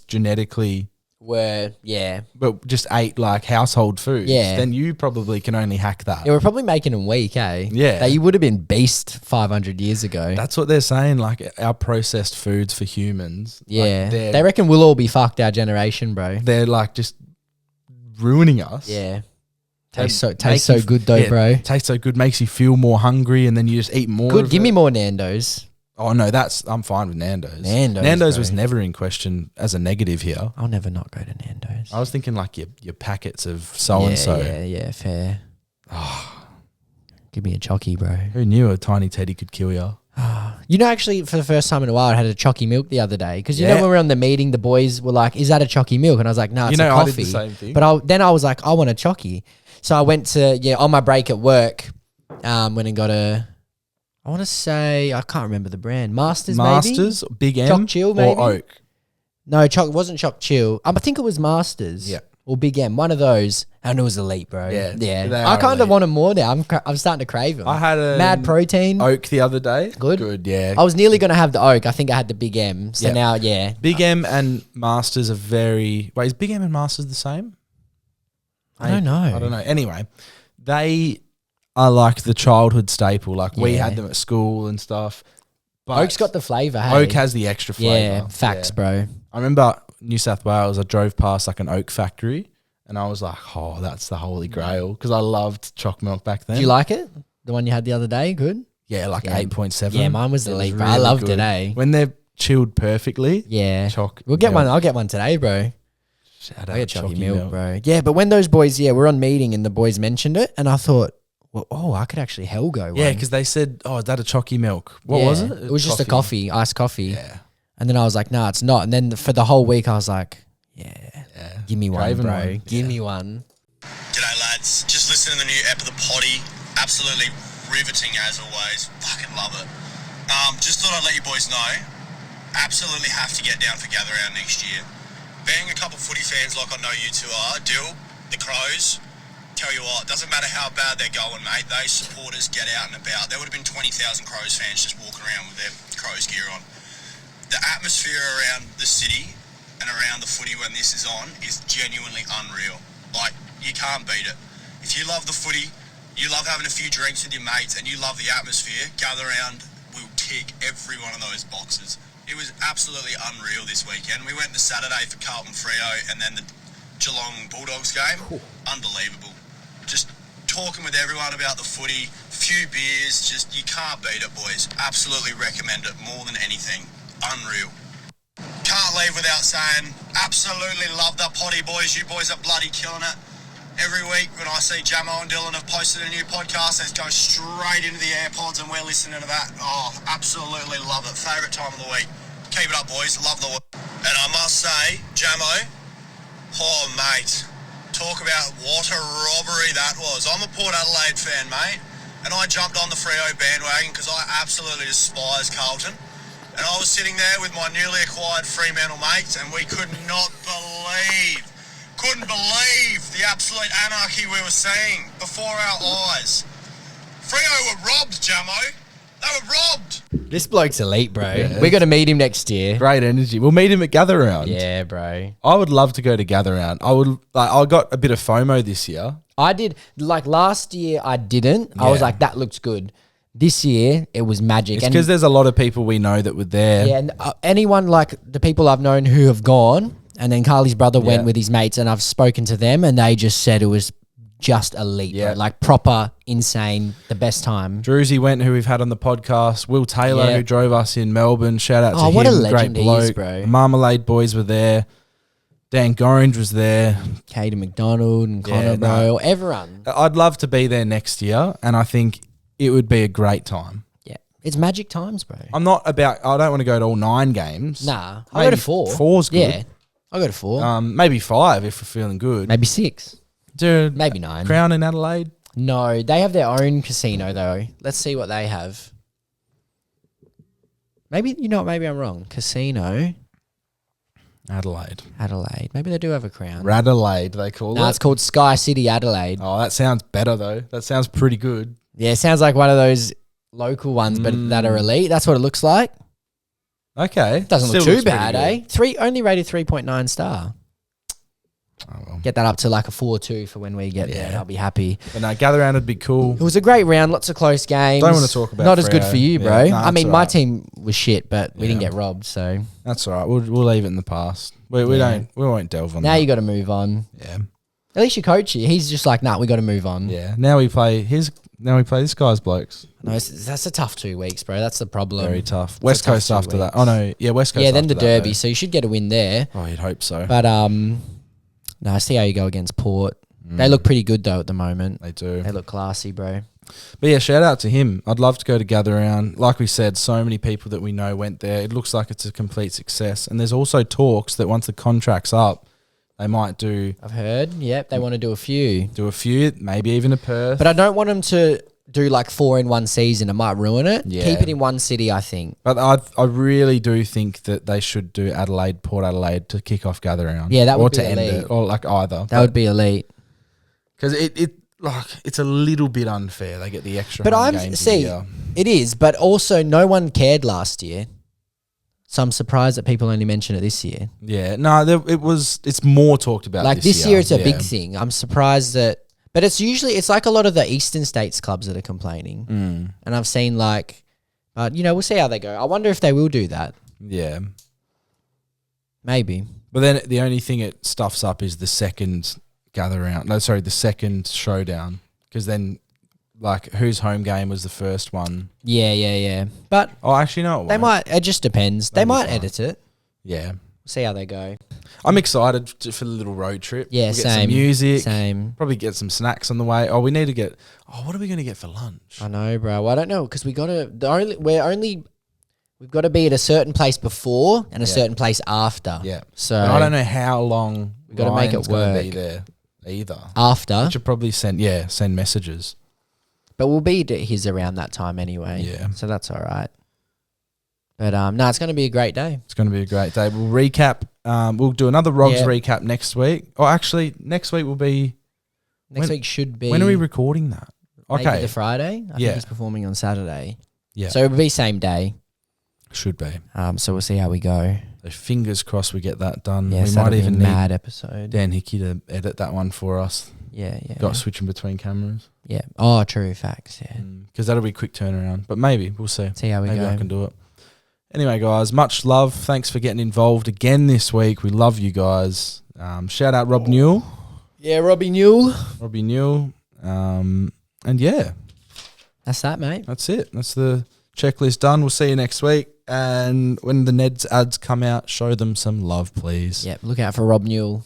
Speaker 3: genetically but just ate like household foods, then you probably can only hack that.
Speaker 4: Yeah, we're probably making them weak, eh?
Speaker 3: Yeah.
Speaker 4: That you would have been beast 500 years ago.
Speaker 3: That's what they're saying, like our processed foods for humans.
Speaker 4: Yeah.
Speaker 3: Like
Speaker 4: they reckon we'll all be fucked, our generation, bro.
Speaker 3: They're like just ruining us.
Speaker 4: Yeah. Tastes so good though, bro.
Speaker 3: Tastes so good, makes you feel more hungry, and then you just eat more.
Speaker 4: Good,
Speaker 3: of
Speaker 4: give
Speaker 3: it.
Speaker 4: me more Nando's.
Speaker 3: Oh no, I'm fine with Nando's.
Speaker 4: Nando's,
Speaker 3: was
Speaker 4: bro.
Speaker 3: never in question as a negative here.
Speaker 4: I'll never not go to Nando's.
Speaker 3: I was thinking like your packets of so and so.
Speaker 4: Yeah, fair. Give me a choccy, bro.
Speaker 3: Who knew a tiny teddy could kill you?
Speaker 4: You know, actually, for the first time in a while, I had a choccy milk the other day. Because you know
Speaker 3: Yeah.
Speaker 4: when we were on the meeting, the boys were like, is that a choccy milk? And I was like, no, it's a coffee.
Speaker 3: I did the same thing.
Speaker 4: But then I was like, I want a choccy. So I went to, on my break at work, went and got I want to say, I can't remember the brand. Masters,
Speaker 3: Big M,
Speaker 4: Choc Chill, maybe?
Speaker 3: or Oak.
Speaker 4: No, it wasn't Choc Chill. I think it was Masters.
Speaker 3: Yeah.
Speaker 4: Or Big M, one of those. And it was elite, bro.
Speaker 3: Yeah, they
Speaker 4: I
Speaker 3: are
Speaker 4: kind of
Speaker 3: elite.
Speaker 4: want them more now. I'm starting to crave them.
Speaker 3: I had a
Speaker 4: Mad protein.
Speaker 3: Oak the other day.
Speaker 4: Good?
Speaker 3: Yeah.
Speaker 4: I was nearly going to have the Oak. I think I had the Big M. So
Speaker 3: Yeah.
Speaker 4: now, yeah.
Speaker 3: Big M and Masters are very. Wait, is Big M and Masters the same?
Speaker 4: I don't know.
Speaker 3: I don't know. Anyway, they are like the childhood staple. Like we
Speaker 4: Yeah.
Speaker 3: had them at school and stuff. But
Speaker 4: Oak's got the flavour, hey?
Speaker 3: Oak has the extra flavour.
Speaker 4: Yeah, facts, bro.
Speaker 3: I remember New South Wales. I drove past like an Oak factory, and I was like, "Oh, that's the holy grail," because I loved choc milk back then.
Speaker 4: Do you like it? The one you had the other day? Good?
Speaker 3: Yeah, like
Speaker 4: Yeah.
Speaker 3: 8.7.
Speaker 4: Yeah, mine was elite, bro. I loved it, eh?
Speaker 3: When they're chilled perfectly.
Speaker 4: Yeah.
Speaker 3: Choc
Speaker 4: We'll get
Speaker 3: milk.
Speaker 4: one. I'll get one today, bro.
Speaker 3: Shout
Speaker 4: I
Speaker 3: out
Speaker 4: get chocky
Speaker 3: Chocky
Speaker 4: milk, bro. Yeah, but when those boys, we're on meeting and the boys mentioned it, and I thought, well, I could actually hell go.
Speaker 3: Yeah,
Speaker 4: one.
Speaker 3: because they said, "Oh, is that a chocky milk?" What
Speaker 4: Yeah.
Speaker 3: was it?
Speaker 4: It was just a coffee, iced coffee. Yeah. And then I was like, nah, it's not. And then for the whole week, I was like, give me one,
Speaker 3: Craving
Speaker 4: bro.
Speaker 3: one.
Speaker 4: Give me one.
Speaker 5: G'day lads, just listening to the new ep of the potty. Absolutely riveting as always. Fucking love it. Just thought I'd let you boys know. Absolutely have to get down for Gather Round next year. Being a couple footy fans like I know you two are, Dill, the Crows, tell you what, doesn't matter how bad they're going, mate, those supporters get out and about. There would have been 20,000 Crows fans just walking around with their Crows gear on. The atmosphere around the city and around the footy when this is on is genuinely unreal. Like, you can't beat it. If you love the footy, you love having a few drinks with your mates, and you love the atmosphere, Gather Round will tick every one of those boxes. It was absolutely unreal this weekend. We went the Saturday for Carlton Freo and then the Geelong Bulldogs game. Unbelievable. Just talking with everyone about the footy, few beers, just you can't beat it, boys. Absolutely recommend it more than anything. Unreal. Can't leave without saying, absolutely love the potty, boys. You boys are bloody killing it. Every week when I see Jamo and Dylan have posted a new podcast, it goes straight into the AirPods and we're listening to that. Oh, absolutely love it. Favourite time of the week. Keep it up, boys. Love the work. And I must say, Jamo, oh, mate, talk about what a robbery that was. I'm a Port Adelaide fan, mate, and I jumped on the Freo bandwagon because I absolutely despise Carlton. And I was sitting there with my newly acquired Fremantle mates, and we couldn't believe the absolute anarchy we were seeing before our eyes. Freo were robbed, Jamo. They were robbed.
Speaker 4: This bloke's elite, bro.
Speaker 3: Yeah.
Speaker 4: We got to meet him next year.
Speaker 3: Great energy. We'll meet him at Gather Round.
Speaker 4: Yeah, bro.
Speaker 3: I would love to go to Gather Round. I got a bit of FOMO this year.
Speaker 4: I did, like last year, I didn't. I was
Speaker 3: Yeah.
Speaker 4: like, that looks good. This year, it was magic.
Speaker 3: It's because there's a lot of people we know that were there.
Speaker 4: Yeah, and anyone like the people I've known who have gone, and then Carly's brother went
Speaker 3: Yeah.
Speaker 4: with his mates, and I've spoken to them, and they just said it was just elite,
Speaker 3: Yeah.
Speaker 4: bro. Like proper, insane, the best time.
Speaker 3: Druzy went, who we've had on the podcast. Will Taylor,
Speaker 4: Yeah.
Speaker 3: who drove us in Melbourne. Shout out to
Speaker 4: Oh,
Speaker 3: him.
Speaker 4: what a
Speaker 3: Great
Speaker 4: legend he
Speaker 3: bloke.
Speaker 4: is, bro.
Speaker 3: Marmalade Boys were there. Dan Gorringe was there.
Speaker 4: Katie McDonald and
Speaker 3: Yeah,
Speaker 4: Connor, bro.
Speaker 3: no.
Speaker 4: Everyone.
Speaker 3: I'd love to be there next year, and I think it would be a great time.
Speaker 4: Yeah. It's magic times, bro.
Speaker 3: I don't want to go to all 9 games.
Speaker 4: Nah. I'll go to
Speaker 3: Maybe
Speaker 4: 4.
Speaker 3: 4's good.
Speaker 4: Yeah. I'll go to 4.
Speaker 3: Maybe 5 if we're feeling good.
Speaker 4: Maybe 6.
Speaker 3: Dude,
Speaker 4: Maybe 9.
Speaker 3: Crown in Adelaide.
Speaker 4: No, they have their own casino, though. Let's see what they have. Maybe, maybe I'm wrong. Casino,
Speaker 3: Adelaide.
Speaker 4: Adelaide. Maybe they do have a Crown.
Speaker 3: Radelaide, they call
Speaker 4: No,
Speaker 3: it.
Speaker 4: it's called Sky City Adelaide.
Speaker 3: Oh, that sounds better, though. That sounds pretty good.
Speaker 4: Yeah, it sounds like one of those local ones, but that are elite. That's what it looks like.
Speaker 3: Okay.
Speaker 4: Doesn't
Speaker 3: Still
Speaker 4: look too
Speaker 3: looks pretty
Speaker 4: bad,
Speaker 3: good.
Speaker 4: Only rated 3.9 star.
Speaker 3: Oh, well.
Speaker 4: Get that up to like a 4.2 for when we get there.
Speaker 3: Yeah.
Speaker 4: I'll be happy.
Speaker 3: But no, Gather Round would be cool.
Speaker 4: It was a great round, lots of close games.
Speaker 3: Don't wanna talk about
Speaker 4: Not as good
Speaker 3: Freo.
Speaker 4: for you,
Speaker 3: Yeah,
Speaker 4: bro.
Speaker 3: no,
Speaker 4: I
Speaker 3: that's
Speaker 4: mean,
Speaker 3: all
Speaker 4: my
Speaker 3: right.
Speaker 4: team was shit, but we didn't
Speaker 3: Yeah.
Speaker 4: get robbed. So
Speaker 3: That's all right. We'll leave it in the past. We
Speaker 4: Yeah.
Speaker 3: won't delve on
Speaker 4: now
Speaker 3: that.
Speaker 4: you got to move on.
Speaker 3: Yeah.
Speaker 4: At least your coachy, he's just like, nah, we got to move on.
Speaker 3: Yeah. Now we play this guy's blokes.
Speaker 4: No, that's a tough 2 weeks, bro. That's the problem.
Speaker 3: Very tough. West Coast
Speaker 4: tough 2
Speaker 3: after that.
Speaker 4: weeks.
Speaker 3: Oh no, yeah, West Coast.
Speaker 4: Yeah, then
Speaker 3: after
Speaker 4: the
Speaker 3: that,
Speaker 4: Derby,
Speaker 3: though.
Speaker 4: so you should get a win there.
Speaker 3: Oh, you'd hope so.
Speaker 4: But no, see how you go against Port. They look pretty good though at the moment.
Speaker 3: They do.
Speaker 4: They look classy, bro.
Speaker 3: But yeah, shout out to him. I'd love to go to Gather Round. Like we said, so many people that we know went there. It looks like it's a complete success. And there's also talks that once the contract's up, they might do
Speaker 4: I've heard. Yep, they want to do a few.
Speaker 3: Maybe even a Perth.
Speaker 4: But I don't want them to do like 4 in one season. It might ruin it.
Speaker 3: Yeah.
Speaker 4: Keep it in one city, I think.
Speaker 3: But I really do think that they should do Adelaide, Port Adelaide to kick off Gather Round.
Speaker 4: Yeah, that would
Speaker 3: or
Speaker 4: be
Speaker 3: to end
Speaker 4: elite.
Speaker 3: it, or like either.
Speaker 4: That would be elite.
Speaker 3: Because it's a little bit unfair. They get the extra.
Speaker 4: But
Speaker 3: home games a year.
Speaker 4: it is. But also, no one cared last year. So I'm surprised that people only mention it this year.
Speaker 3: Yeah, no, it's more talked about.
Speaker 4: Like this year, it's a
Speaker 3: yeah.
Speaker 4: big thing. I'm surprised that, but it's like a lot of the Eastern States clubs that are complaining, and I've seen but we'll see how they go. I wonder if they will do that.
Speaker 3: Yeah,
Speaker 4: maybe.
Speaker 3: but then the only thing it stuffs up is the second Gather Round. No, sorry, the second showdown, because then whose home game was the first one?
Speaker 4: Yeah. But
Speaker 3: Actually, no,
Speaker 4: they might. It just depends. They might edit it.
Speaker 3: Yeah.
Speaker 4: See how they go.
Speaker 3: I'm excited for the little road trip.
Speaker 4: Yeah,
Speaker 3: we'll get
Speaker 4: same.
Speaker 3: some music.
Speaker 4: Same.
Speaker 3: Probably get some snacks on the way. We need to get. What are we going to get for lunch?
Speaker 4: I know, bro. I don't know because we gotta. We've got to be at a certain place before and a certain place after.
Speaker 3: Yeah.
Speaker 4: So
Speaker 3: And I don't know how long
Speaker 4: we got to make it
Speaker 3: gonna
Speaker 4: work.
Speaker 3: be there either.
Speaker 4: After,
Speaker 3: We should probably send messages.
Speaker 4: but we'll be at his around that time anyway.
Speaker 3: Yeah.
Speaker 4: So that's all right. But no, it's going to be a great day.
Speaker 3: It's going to be a great day. We'll recap. We'll do another Rogs
Speaker 4: Yeah.
Speaker 3: recap next week. Or actually, next week will be.
Speaker 4: Next
Speaker 3: When-
Speaker 4: week should be.
Speaker 3: When are we recording that?
Speaker 4: maybe
Speaker 3: Okay.
Speaker 4: the Friday. I
Speaker 3: Yeah.
Speaker 4: think he's performing on Saturday.
Speaker 3: Yeah.
Speaker 4: So it'll be same day.
Speaker 3: Should be.
Speaker 4: So we'll see how we go.
Speaker 3: So fingers crossed we get that done.
Speaker 4: Yes,
Speaker 3: we
Speaker 4: that'll
Speaker 3: might
Speaker 4: be
Speaker 3: even
Speaker 4: a
Speaker 3: need
Speaker 4: mad episode.
Speaker 3: Dan Hickey to edit that one for us.
Speaker 4: Yeah.
Speaker 3: Got switching between cameras.
Speaker 4: Yeah. Oh, true facts. Yeah.
Speaker 3: Because that'll be a quick turnaround. But maybe. We'll see.
Speaker 4: See how we
Speaker 3: Maybe
Speaker 4: go.
Speaker 3: I can do it. Anyway, guys, much love. Thanks for getting involved again this week. We love you guys. Shout out Rob Newell.
Speaker 4: Yeah, Robbie Newell.
Speaker 3: Robbie Newell. And yeah,
Speaker 4: That's that, mate.
Speaker 3: that's it. That's the checklist done. We'll see you next week. And when the Neds ads come out, show them some love, please.
Speaker 4: Yep. Look out for Rob Newell.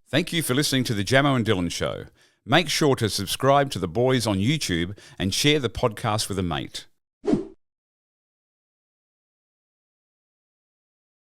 Speaker 1: Thank you for listening to the Jamo and Dylan Show. Make sure to subscribe to the boys on YouTube and share the podcast with a mate.